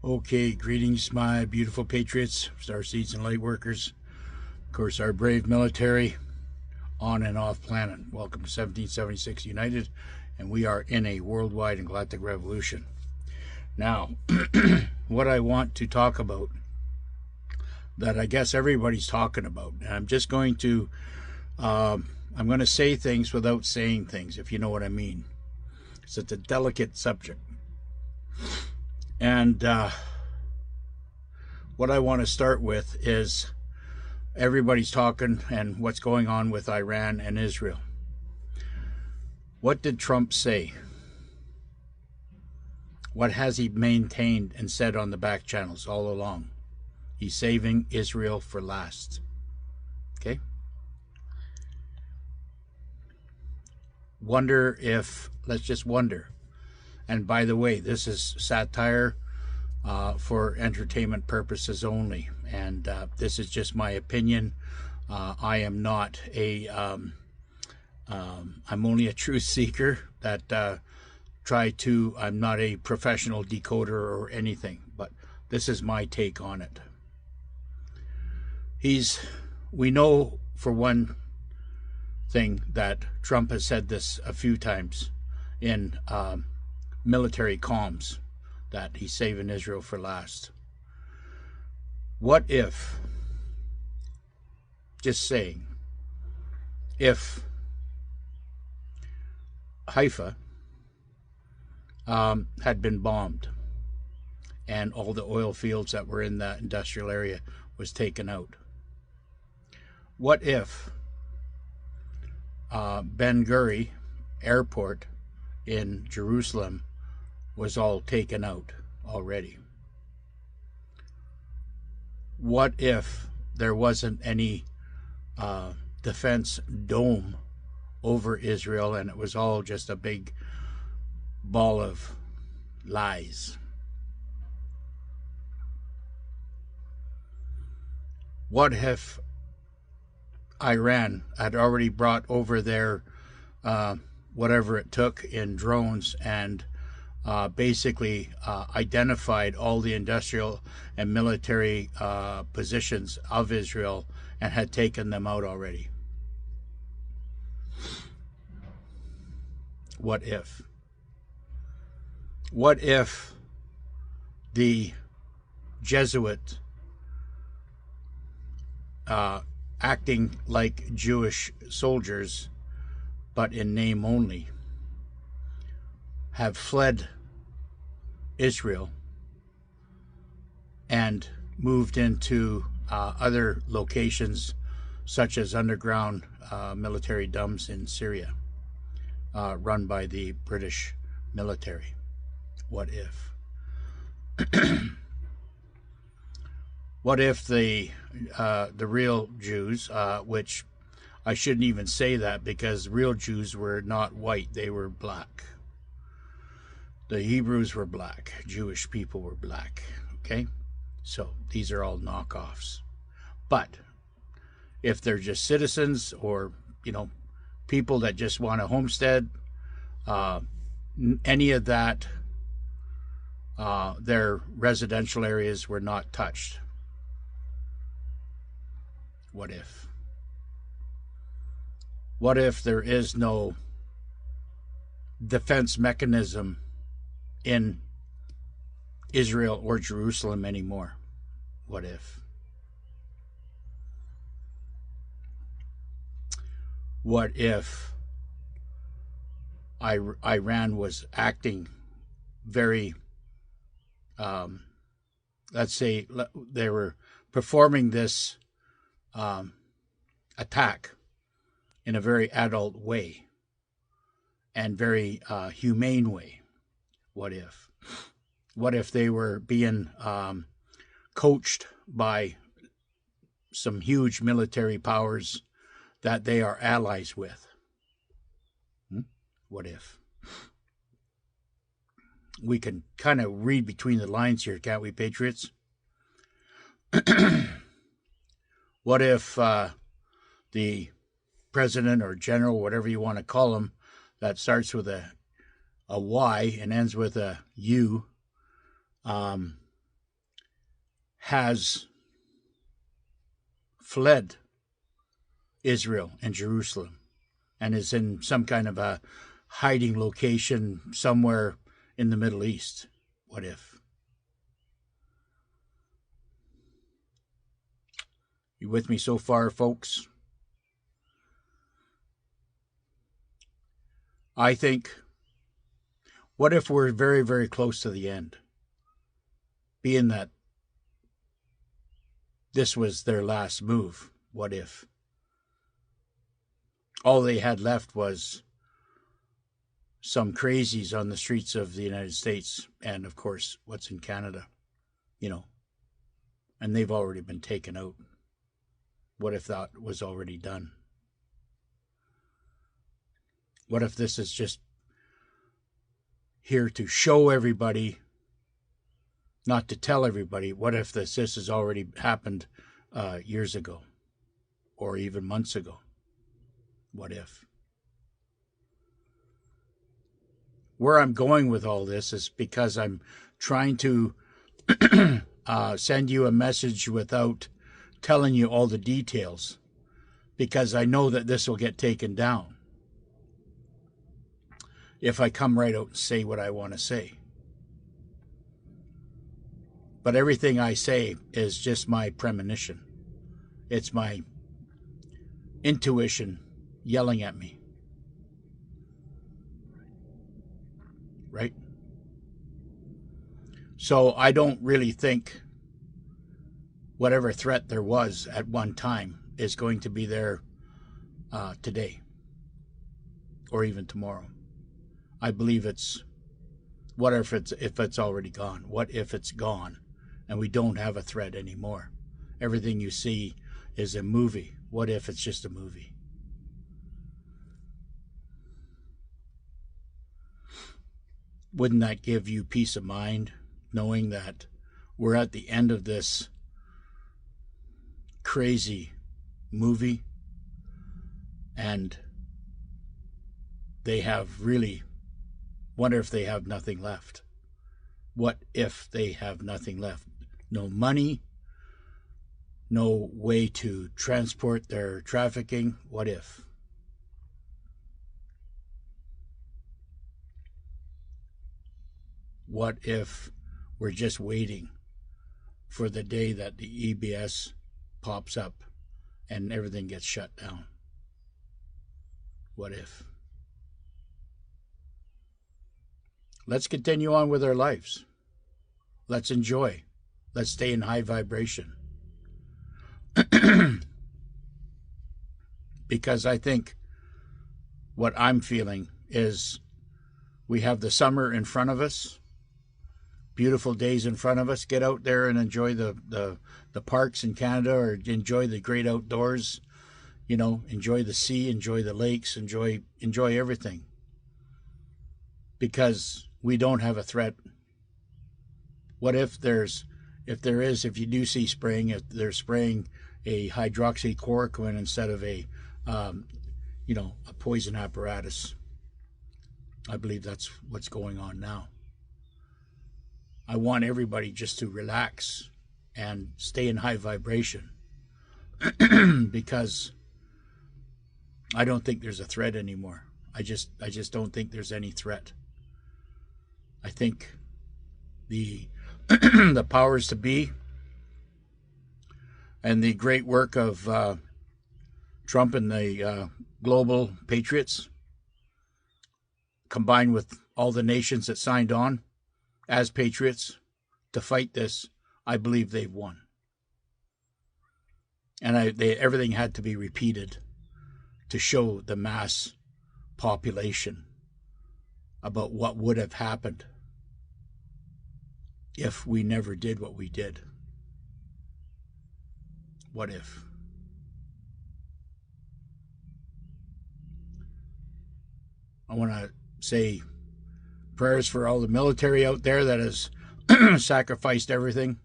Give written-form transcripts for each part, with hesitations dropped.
Okay, greetings, my beautiful patriots, starseeds, and light workers. Of course, our brave military on and off planet. Welcome to 1776 United, and we are in a worldwide and galactic revolution. Now, what I want to talk about, that I guess everybody's talking about, and I'm just going to, I'm going to say things without saying things, if you know what I mean. It's a delicate subject. And what I want to start with is everybody's talking and what's going on with Iran and Israel. What did Trump say? What has he maintained and said on the back channels all along? He's saving Israel for last. Okay? Wonder if, let's just wonder. And by the way, this is satire for entertainment purposes only. And this is just my opinion. I am not a, I'm only a truth seeker that I'm not a professional decoder or anything, but this is my take on it. We know for one thing that Trump has said this a few times in military comms, that he's saving Israel for last. What if, just saying, if Haifa had been bombed and all the oil fields that were in that industrial area was taken out? What if Ben Gurion Airport in Jerusalem was all taken out already? What if there wasn't any defense dome over Israel and it was all just a big ball of lies? What if Iran had already brought over their whatever it took in drones and basically identified all the industrial and military positions of Israel and had taken them out already? What if? What if the Jesuit acting like Jewish soldiers, but in name only, have fled Israel and moved into other locations such as underground military dumps in Syria run by the British military? What if? What if the real Jews, which I shouldn't even say that because real Jews were not white, they were black. The Hebrews were black. Jewish people were black. Okay? So these are all knockoffs. But if they're just citizens or, people that just want a homestead, any of that, their residential areas were not touched. What if? What if there is no defense mechanism in Israel or Jerusalem anymore? What if? What if Iran was acting very, let's say they were performing this attack in a very adult way and very humane way? What if? What if they were being coached by some huge military powers that they are allies with? What if? We can kind of read between the lines here, can't we, patriots? What if the president or general, whatever you want to call him, that starts with a Y and ends with a U, has fled Israel and Jerusalem and is in some kind of a hiding location somewhere in the Middle East. What if? You with me so far, folks? I think, what if we're very, very close to the end? Being that this was their last move, what if? All they had left was some crazies on the streets of the United States and, of course, what's in Canada, and they've already been taken out. What if that was already done? What if this is just here to show everybody, not to tell everybody? What if this has already happened years ago or even months ago? What if? Where I'm going with all this is because I'm trying to send you a message without telling you all the details, because I know that this will get taken down if I come right out and say what I want to say. But everything I say is just my premonition. It's my intuition yelling at me. Right? So I don't really think whatever threat there was at one time is going to be there today or even tomorrow. I believe what if it's already gone? What if it's gone and we don't have a threat anymore? Everything you see is a movie. What if it's just a movie? Wouldn't that give you peace of mind, knowing that we're at the end of this crazy movie and they have really, wonder if they have nothing left? What if they have nothing left? No money, no way to transport their trafficking. What if? What if we're just waiting for the day that the EBS pops up and everything gets shut down? What if? Let's continue on with our lives. Let's enjoy. Let's stay in high vibration. Because I think what I'm feeling is we have the summer in front of us, beautiful days in front of us. Get out there and enjoy the parks in Canada, or enjoy the great outdoors. Enjoy the sea, enjoy the lakes, enjoy everything. Because we don't have a threat. What if if you do see spraying, if they're spraying a hydroxychloroquine instead of a poison apparatus? I believe that's what's going on now. I want everybody just to relax and stay in high vibration because I don't think there's a threat anymore. I just don't think there's any threat. I think the the powers to be and the great work of Trump and the global patriots, combined with all the nations that signed on as patriots to fight this, I believe they've won. And everything had to be repeated to show the mass population about what would have happened if we never did what we did. What if? I want to say prayers for all the military out there that has sacrificed everything.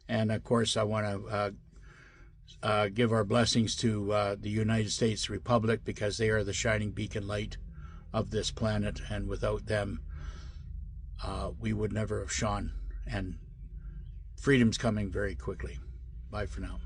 And of course, I want to give our blessings to the United States Republic, because they are the shining beacon light of this planet. And without them, we would never have shone. And freedom's coming very quickly. Bye for now.